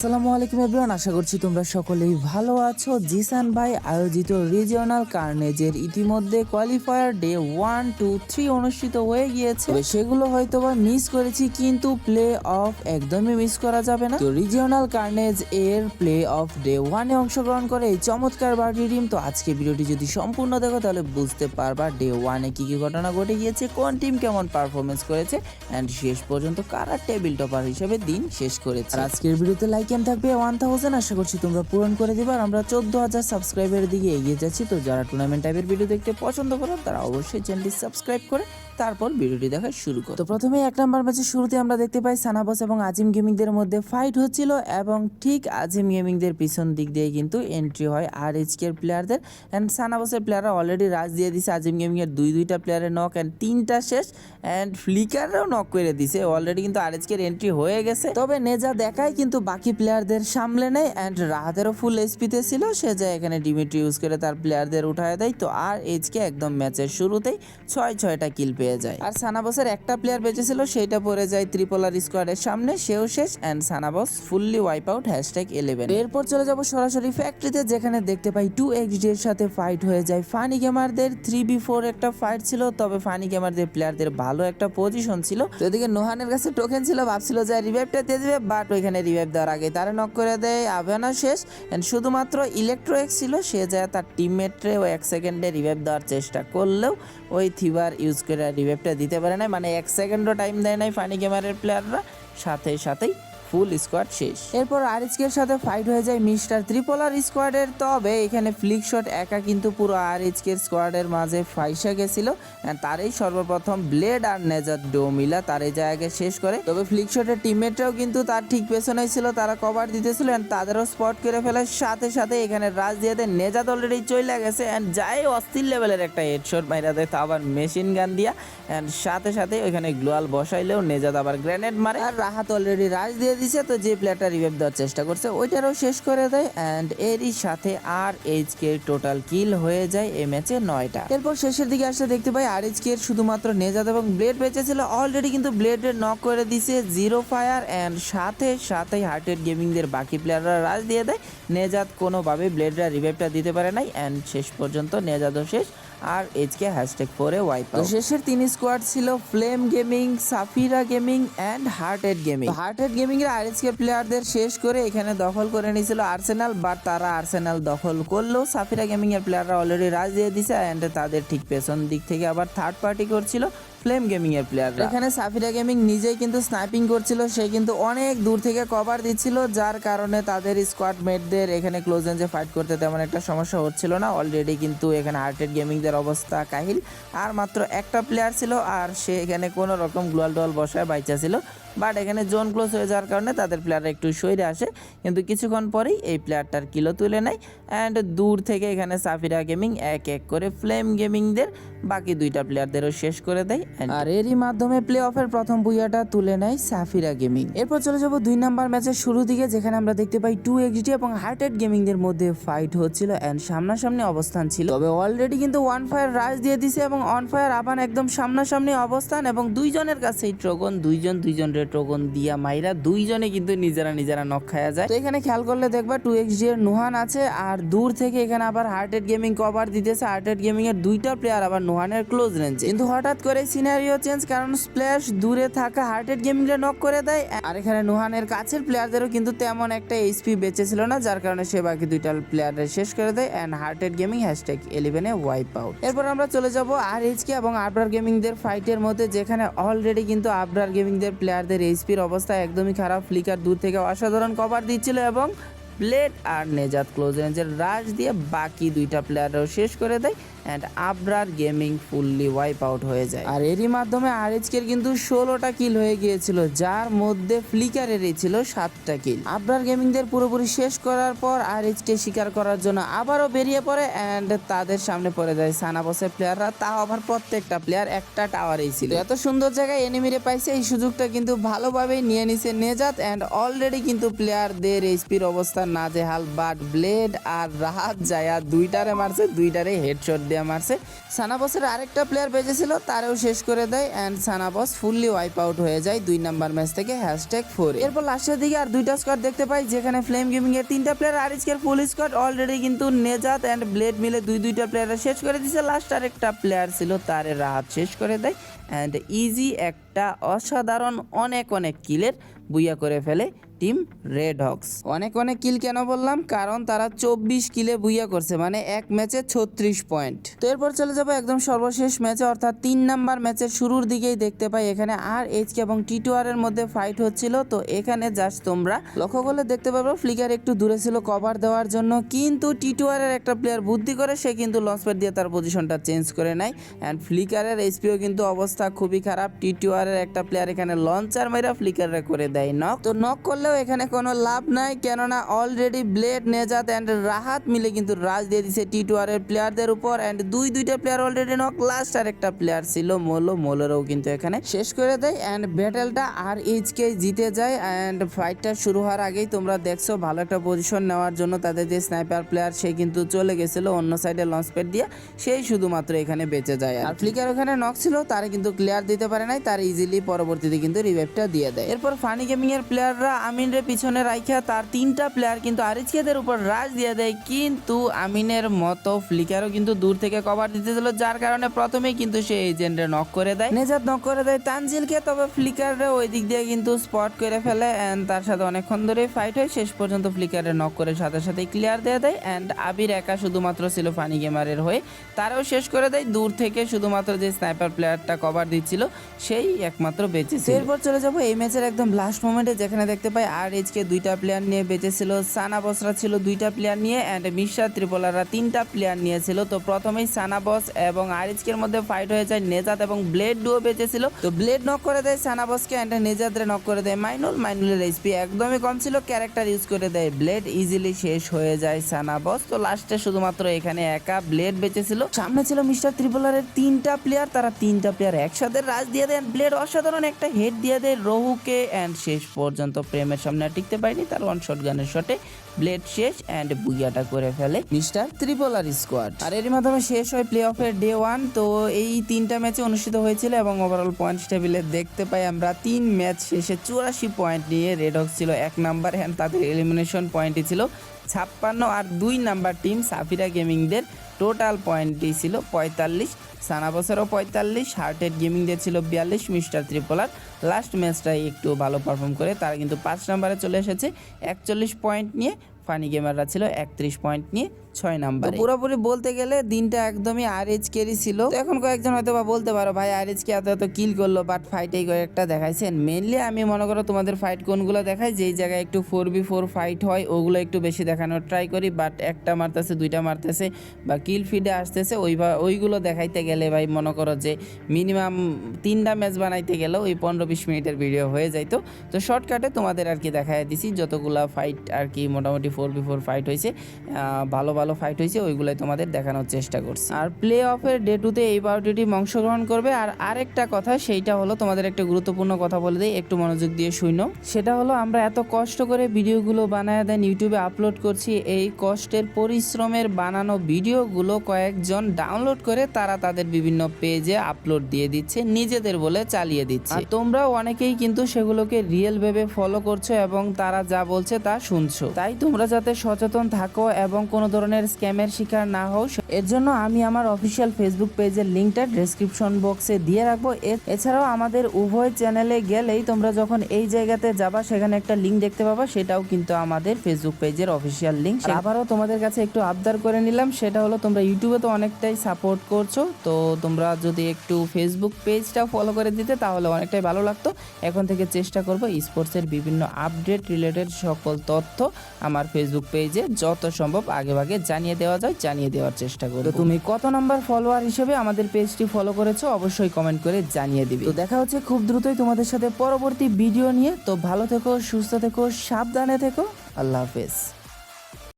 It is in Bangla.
আসসালামু আলাইকুম এভরিওয়ান, আশা করছি তোমরা সকলেই ভালো আছো। জিসান ভাই আয়োজিত রিজিওনাল কার্নেজের ইতিমধ্যে কোয়ালিফায়ার ডে 1, 2, 3 অনুষ্ঠিত হয়ে গিয়েছে। সেগুলো হয়তোবা মিস করেছি, কিন্তু প্লে অফ একদমই মিস করা যাবে না। তো রিজিওনাল কার্নেজ এর প্লে অফ ডে 1-এ অংশগ্রহণ করে এই চমৎকার বার্ডি টিম। তো আজকে ভিডিওটি যদি সম্পূর্ণ দেখো তাহলে বুঝতে পারবা ডে 1-এ কি কি ঘটনা ঘটে গিয়েছে, কোন টিম কেমন পারফরমেন্স করেছে এন্ড শেষ পর্যন্ত কারা টেবিল টপার হিসেবে দিন শেষ করেছে। আর আজকের ভিডিওতে লাইক থাকবে 1000, আশা করছি তোমরা পূরণ করে দিবা। আর আমরা 14000 সাবস্ক্রাইবারের দিকে এগিয়ে যাচ্ছি। তো যারা টুর্নামেন্ট টাইপের ভিডিও দেখতে পছন্দ করো তারা অবশ্যই চ্যানেলটি সাবস্ক্রাইব করে তারপর ভিডিওটি দেখা শুরু করো। তো প্রথমে 1 নাম্বার ম্যাচের শুরুতে আমরা দেখতে পাই সানাবস এবং আজিম গেমিংদের মধ্যে ফাইট হচ্ছিল, এবং ঠিক আজিম গেমিংদের পিছন দিক দিয়ে কিন্তু এন্ট্রি হয় RHK এর প্লেয়ারদের। এন্ড সানাবসের প্লেয়াররা অলরেডি রাজ দিয়ে দিছে আজিম গেমিং এর দুইটা প্লেয়ারের নক এন্ড 3টা শেষ, এন্ড ফ্লিকারও নক করে দিছে। অলরেডি কিন্তু RHK এর এন্ট্রি হয়ে গেছে, তবে নেজা দেখায় কিন্তু বাকি প্লেয়ারদের সামলে নেয়। এন্ড রাহাতেরও ফুল এসপিতে ছিল, সে যায় এখানে ডিমিট্রি ইউজ করে তার প্লেয়ারদের উঠায় দেয়। তো RHK একদম ম্যাচের শুরুতেই 6টা কিল পেয়ে যায়। আর সানাবসের একটা প্লেয়ার বেঁচে ছিল, সেইটা পড়ে যায় ত্রিপোলার স্কোয়াডের সামনে, সেও শেষ। এন্ড সানাবস ফুললি ওয়াইপ আউট #11। এরপর চলে যাব সরাসরি ফ্যাক্টরিতে, যেখানে দেখতে পাই 2XD এর সাথে ফাইট হয়ে যায় ফানি গেমারদের। 3v4 একটা ফাইট ছিল, তবে ফানি গেমারদের প্লেয়ারদের ভালো একটা পজিশন ছিল। তো এদিকে নোহানের কাছে টোকেন ছিল, ভাবছিল যে রিভাইভটা দিয়ে দিবে, বাট ওইখানে রিভাইভ দেওয়ার আগে তারা নক করে দেয়। আভানা শেষ। এন্ড শুধুমাত্র ইলেকট্রোএক্স ছিল, সে যায় তার টিমমেটরে ও 1 সেকেন্ডে রিভাইভ দেওয়ার চেষ্টা করলেও ওই থিবার ইউজ করে রিভাইভটা দিতে পারে না, মানে 1 সেকেন্ডও টাইম দেয় নাই ফানি গেমারের প্লেয়াররা, সাথেই ফুল স্কোয়াড শেষ। এরপর RHK এর সাথে ফাইট হয়ে যায় মিস্টার ত্রিপোলার স্কোয়াডের, তবে এখানে ফ্লিক শট একা কিন্তু পুরো RHK এর স্কোয়াডের মাঝে ফাইসা গেছিল। তারই সর্বপ্রথম ব্লেড আর নেজাত ডো মিলা তার এই জায়গায় শেষ করে। তবে ফ্লিক শটের টিমমেটরাও কিন্তু তার ঠিক পেছনেই ছিল, তারা কভার দিতেছিল এন্ড তাদেরও স্পট করে ফেলার সাথে এখানে রাজ দিয়ে দেয়। নেজাত অলরেডি চলে গেছে এন্ড যায় অস্থির লেভেলের একটা হেডশট মাইরা দেয়, তা আবার মেশিন গান দিয়া। এন্ড সাথে ওইখানে গ্লোয়াল বসাইলেও নেজাত আবার গ্রেনেড মারে। আর রাহাত অলরেডি রাজ দিয়ে দিছে, তো যে প্লেয়ারটা রিভাইভ দেওয়ার চেষ্টা করছে ওইটারও শেষ করে দেয়। এন্ড এরই সাথে RHK টোটাল কিল হয়ে যায় এই ম্যাচে 9টা। এরপর শেষের দিকে আসলে দেখতে পাই RHK এর শুধুমাত্র নেজাত এবং ব্লেড বেঁচে ছিল, অলরেডি কিন্তু ব্লেডের নক করে দিছে জিরো ফায়ার। এন্ড সাথেই হার্টেড গেমিংদের বাকি প্লেয়াররা রাজ দিয়ে দেয়। নেজাত কোনোভাবে ব্লেডরা রিভাইভটা দিতে পারে নাই, এন্ড শেষ পর্যন্ত নেজাতও শেষ। RHK #4-এ ওয়াইপ আউট। শেষের 3 স্কোয়াড ছিল ফ্লেম গেমিং, সাফিরা gaming and hearted gaming. Hearted gaming এর RHK প্লেয়ারদের শেষ করে এখানে দখল করে নিয়েছিল আর্সেনাল, বাট তারা আর্সেনাল দখল করলেও সাফিরা গেমিং এর প্লেয়াররা অলরেডি রাজ দিয়ে দিছে। এন্ড তাদের ঠিক পেছন দিক থেকে আবার থার্ড পার্টি করছিল ফ্লেম গেমিং এর প্লেয়াররা। এখানে সাফিরা গেমিং নিজেই কিন্তু স্নাইপিং করছিল, সে কিন্তু অনেক দূর থেকে কভার দিচ্ছিল, যার কারণে তাদের স্কোয়াড মেটদের এখানে ক্লোজ রেঞ্জে ফাইট করতে তেমন একটা সমস্যা হচ্ছিল না। অলরেডি কিন্তু এখানে হার্টেড গেমিংদের অবস্থা কাহিল, আর মাত্র একটা প্লেয়ার ছিল, আর সে এখানে কোনো রকম গ্লোয়াল ডল বসায় বাইচা ছিল। বাট এখানে জোন ক্লোজ হয়ে যাওয়ার কারণে তাদের প্লেয়াররা একটু সইরে আসে, কিন্তু কিছুক্ষণ পরেই এই প্লেয়ারটার কিলো তুলে নেয়। অ্যান্ড দূর থেকে এখানে সাফিরা গেমিং এক করে ফ্লেম গেমিংদের বাকি 2টা প্লেয়ারদেরও শেষ করে দেয়। আর এরই মাধ্যমে প্লে অফের প্রথম বুইয়াটা তুলে নেয় সাফিরা গেমিং। এরপর চলে যাব 2 নাম্বার ম্যাচের শুরু দিকে, যেখানে আমরা দেখতে পাই 2XD এবং হার্টেড গেমিংদের মধ্যে ফাইট হচ্ছিল এন্ড সামনাসামনি অবস্থান ছিল। তবে অলরেডি কিন্তু ওয়ান ফায়ার রাজ দিয়ে দিছে এবং অন ফায়ার আবান একদম সামনাসামনি অবস্থান, এবং দুইজনের কাছেই ট্রোগন, দুইজন ট্রোগন দিয়া মাইরা দুইজনে কিন্তু নিজেরা নক খায়া যায়। তো এখানে খেয়াল করলে দেখবা 2XD এর নোহান আছে, আর দূর থেকে এখানে আবার হার্টেড গেমিং কভার দিতেছে। হার্টেড গেমিং এর 2টা প্লেয়ার আবার নোহানের ক্লোজ রেঞ্জে, কিন্তু হঠাৎ করে সিনারিও চেঞ্জ, কারণ স্প্ল্যাশ দূরে থাকা হার্টেড গেমিং এর নক করে দেয়। আর এখানে নোহানের কাছের প্লেয়ারদেরও কিন্তু তেমন একটা এইচপি বেঁচে ছিল না, যার কারণে সে বাকি 2টা প্লেয়ারের শেষ করে দেয়। এন্ড হার্টেড গেমিং #11-এ ওয়াইপ আউট। এরপর আমরা চলে যাব RHK এবং আবরার গেমিংদের ফাইটের মধ্যে, যেখানে অলরেডি কিন্তু আবরার গেমিংদের প্লেয়ারদের এইচপির অবস্থা একদমই খারাপ। ফ্লিকার দূর থেকে অসাধারণ কভার দিচ্ছিল, এবং ব্লেড আর নেজাত ক্লোজ রেঞ্জের রাশ দিয়ে বাকি 2টা প্লেয়ারও শেষ করে দেয়। And Abrar gaming fully wipe out হয়ে যায়। আর এরই মাধ্যমে RHK এর কিন্তু 16টা কিল হয়ে গিয়েছিল, যার মধ্যে ফ্লিকারেরই ছিল 7টা কিল। আবরার গেমিংদের পুরোপুরি শেষ করার পর RHK শিকার করার জন্য আবারও বেরিয়ে পড়ে, এন্ড তাদের সামনে পড়ে যায় সানাবসের প্লেয়াররা, তাও আবার প্রত্যেকটা প্লেয়ার একটা টাওয়ারেই ছিল। এত সুন্দর জায়গায় এনিমিরে পাইছে, এই সুযোগটা কিন্তু ভালোভাবেই নিয়ে নিছে নেজাত। এন্ড অলরেডি কিন্তু প্লেয়ারদের এইচপির অবস্থা নাজেহাল, বাট ব্লেড আর রাহাত যায়া 2টারে মারছে, 2টারে হেডশট দিয়ে দিয়ে মারছে। সানাবসের আরেকটা প্লেয়ার বেঁচেছিল, তারেও শেষ করে দেয় অ্যান্ড সানাবস ফুললি ওয়াইপ আউট হয়ে যায় 2 নাম্বার ম্যাচ থেকে #4। এরপর লাস্টের দিকে আর 2টা স্কোয়াড দেখতে পাই, যেখানে ফ্লেম গেমিং এর 3টা প্লেয়ার আর এইচকে ফুল স্কোয়াড অলরেডি কিন্তু নেজাত অ্যান্ড ব্লেড মিলে দুইটা প্লেয়ার শেষ করে দিয়েছে। লাস্ট আরেকটা প্লেয়ার ছিল, তারে রাহাত শেষ করে দেয় অ্যান্ড ইজি একটা অসাধারণ অনেক কিলের বুইয়া করে ফেলে টিম রেড হক্স। অনেক কিল কেন বললাম, কারণ তারা 24 কিলে বুইয়া করছে, মানে এক ম্যাচে 36 পয়েন্ট। তো এরপর চলে যাবো একদম সর্বশেষ ম্যাচে, অর্থাৎ 3 নাম্বার ম্যাচের শুরুর দিকেই দেখতে পাই এখানে আর এইচকে এবং T2R এর মধ্যে ফাইট হচ্ছিল। তো এখানে জাস্ট তোমরা লক্ষ্য করলে দেখতে পারবো ফ্লিকার একটু দূরে ছিল কভার দেওয়ার জন্য, কিন্তু T2R এর একটা প্লেয়ার বুদ্ধি করে সে কিন্তু লঞ্চ প্যাড দিয়ে তার পজিশনটা চেঞ্জ করে নেয় অ্যান্ড ফ্লিকারের এইচপিও কিন্তু অবস্থা খুবই খারাপ। T2R এর একটা প্লেয়ার এখানে লঞ্চার মেরা ফ্লিকারে করে দেয় নক। তো নক করলেও এখানে কোনো লাভ নাই, কেননা অলরেডি ব্লেড, নেজাত অ্যান্ড রাহাত মিলে কিন্তু রাজ দিয়ে দিছে T2R এর প্লেয়ারদের উপর অ্যান্ড দুইটা প্লেয়ার অলরেডি নক। লাস্ট আর একটা প্লেয়ার ছিল মোলোরও কিন্তু এখানে শেষ করে দেয় অ্যান্ড ব্যাটেলটা আর এইচকে জিতে যায়। অ্যান্ড ফাইটটা শুরু হওয়ার আগেই তোমরা দেখছো ভালো একটা পজিশন নেওয়ার জন্য তাদের যে স্নাইপার প্লেয়ার সে কিন্তু চলে গেছিল অন্য সাইডে লঞ্চ প্যাড দিয়ে, সেই শুধুমাত্র এখানে বেঁচে যায়। আর ফ্লিকার ওখানে নক ছিল, তারা কিন্তু ক্লিয়ার দিতে পারে নাই, তার ইজিলি পরবর্তীতে কিন্তু রিভাইভটা দিয়ে দেয়। এরপর ফানি গেমিং এর প্লেয়াররা আমিনের পিছনে রাইখা তার 3টা প্লেয়ার কিন্তু আরিজকেদের উপর রাশ দিয়ে দেয়, কিন্তু আমিনের মতো ফ্লিকারও কিন্তু দূর থেকে কভার দিতেছিল, যার কারণে প্রথমেই কিন্তু সে এজেন্টে নক করে দেয়, নেজাত নক করে দেয় তানজিলকে। তবে ফ্লিকাররে ওই দিক দিয়ে কিন্তু স্পট করে ফেলে অ্যান্ড তার সাথে অনেকক্ষণ ধরে ফাইট হয়, শেষ পর্যন্ত ফ্লিকারে নক করে সাথে ক্লিয়ার দিয়ে দেয় অ্যান্ড আবির একা শুধুমাত্র ছিল ফানি গেমারের হয়ে, তারাও শেষ করে দেয়। দূর থেকে শুধুমাত্র যে স্নাইপার প্লেয়ারটা কভার দিচ্ছিল সেই একমাত্র বেঁচেছিল। এরপর চলে যাবো এই ম্যাচের একদম লাস্ট মোমেন্টে, যেখানে দেখতে পাই আর এইচকে 2টা প্লেয়ার নিয়ে বেঁচেছিল, সানাবসরা ছিল 2টা প্লেয়ার নিয়ে অ্যান্ড মিশা ত্রিপোলাররা 3টা প্লেয়ার নিয়েছিল। তো প্রথমেই সানাবস এবং আর এইচকের মধ্যে ফাইট হয়ে যায়, নেজাত এবং ব্লেড ডুও বেঁচেছিল। তো ব্লেড নক করে দেয় সানাবসকে অ্যান্ড নেজাতরে নক করে দেয় মাইনুলের এইচপি একদমই কম ছিল, ক্যারেক্টার ইউজ করে দেয় ব্লেড, ইজিলি শেষ হয়ে যায় সানাবস। তো লাস্টে শুধুমাত্র এখানে একা ব্লেড বেঁচেছিল, সামনে ছিল মিস্টার ত্রিপোলারের 3টা প্লেয়ার, তারা 3টা প্লেয়ার একসাথে রাজ দিয়ে দেন, ব্লেড অসাধারণ একটা হেড দিয়ে দেয় রহুকে অ্যান্ড শেষ পর্যন্ত প্রেমের সামনে আর টিকতে পারেনি, তার ওয়ান শট গানের শটে ব্লেড শেষ অ্যান্ড বুইয়াটা করে ফেলে মিস্টার ত্রিপোলার স্কোয়াড। আর এর মাধ্যমে শেষ হয় প্লে অফের ডে 1। তো এই 3টা ম্যাচে অনুষ্ঠিত হয়েছিল এবং ওভারঅল পয়েন্টস টেবিলে দেখতে পাই আমরা 3 ম্যাচ শেষে 84 পয়েন্ট নিয়ে রেড হক্স ছিল 1 নাম্বার অ্যান্ড তাদের এলিমিনেশন পয়েন্টই ছিল 56 আর 2 নাম্বার টিম সাফিরা গেমিংদের টোটাল পয়েন্টই ছিল 45, সানাবসেরও 45, হার্টেড গেমিংদের ছিল 42, মিস্টার ত্রিপোলার লাস্ট ম্যাচটাই একটু ভালো পারফর্ম করে তারা কিন্তু 5 নম্বরে চলে এসেছে 41 পয়েন্ট নিয়ে। ফানি গেমাররা ছিল 31 পয়েন্ট নিয়ে 6 নাম্বারে। পুরোপুরি বলতে গেলে দিনটা একদমই আরএইচকেরই ছিল। এখন কয়েকজন হয়তো বা বলতে পারো ভাই আরএইচকে এত কিল করলো, বাট ফাইটেই কয়েকটা দেখাইছেন। মেনলি আমি মনে করো তোমাদের ফাইট কোনগুলো দেখাই, যেই জায়গায় একটু 4v4 ফাইট হয় ওগুলো একটু বেশি দেখানোর ট্রাই করি, বাট একটা মারতেছে 2টা মারতেছে বা কিল ফিডে আসতেছে ওইগুলো দেখাইতে গেলে ভাই মনে করো যে মিনিমাম 3টা ম্যাচ বানাইতে গেলে ওই 15-20 মিনিটের ভিডিও হয়ে যাইতো। তো শর্টকাটে তোমাদের আর কি দেখাই দিছি যতগুলা ফাইট আর কি মোটামুটি 4v4 ফাইট হয়েছে, ভালো ফাইট হয়েছে ওইগুলাই তোমাদের দেখানোর চেষ্টা করছি। আর প্লে অফের ডে 2তে এই 12টি টিম অংশগ্রহণ করবে। আর আরেকটা কথা, সেইটা হলো তোমাদের একটা গুরুত্বপূর্ণ কথা বলে দিই, একটু মনোযোগ দিয়ে শুনো। সেটা হলো আমরা এত কষ্ট করে ভিডিওগুলো বানায় দেন ইউটিউবে আপলোড করছি, এই কষ্টের পরিশ্রমের বানানো ভিডিওগুলো কয়েকজন ডাউনলোড করে তারা তাদের বিভিন্ন পেজে আপলোড দিয়ে দিচ্ছে, নিজেদের বলে চালিয়ে দিচ্ছে। আর তোমরাও অনেকেই কিন্তু সেগুলোকে রিয়েল ভেবে ফলো করছো এবং তারা যা বলছে তা শুনছো। তাই তোমরা যাতে সচেতন থাকো এবং কোনো ধরনের স্ক্যামের শিকার না হও, এর জন্য আমি আমার অফিসিয়াল ফেসবুক পেজের লিঙ্কটা ডেসক্রিপশন বক্সে দিয়ে রাখবো। এছাড়াও আমাদের উভয় চ্যানেলে গেলেই তোমরা যখন এই জায়গাতে যাবা সেখানে একটা লিঙ্ক দেখতে পাবা, সেটাও কিন্তু আমাদের ফেসবুক পেজের অফিসিয়াল লিঙ্ক। আবারও তোমাদের কাছে একটু আবদার করে নিলাম, সেটা হলো তোমরা ইউটিউবে তো অনেকটাই সাপোর্ট করছো, তো তোমরা যদি একটু ফেসবুক পেজটাও ফলো করে দিতে তাহলে অনেকটাই ভালো লাগতো। এখন থেকে চেষ্টা করবো স্পোর্টসের বিভিন্ন আপডেট রিলেটেড সকল তথ্য আমার ফেসবুক পেজে যত সম্ভব আগে জানিয়ে দেওয়া যায়, জানিয়ে দেওয়ার চেষ্টা করব। তো তুমি কত নাম্বার ফলোয়ার হিসেবে আমাদের পেজটি ফলো করেছো অবশ্যই কমেন্ট করে জানিয়ে দিবে। তো দেখা হচ্ছে খুব দ্রুতই তোমাদের সাথে পরবর্তী ভিডিও নিয়ে। তো ভালো থেকো, সুস্থ থেকো, সাবধানে থেকো, আল্লাহ হাফেজ।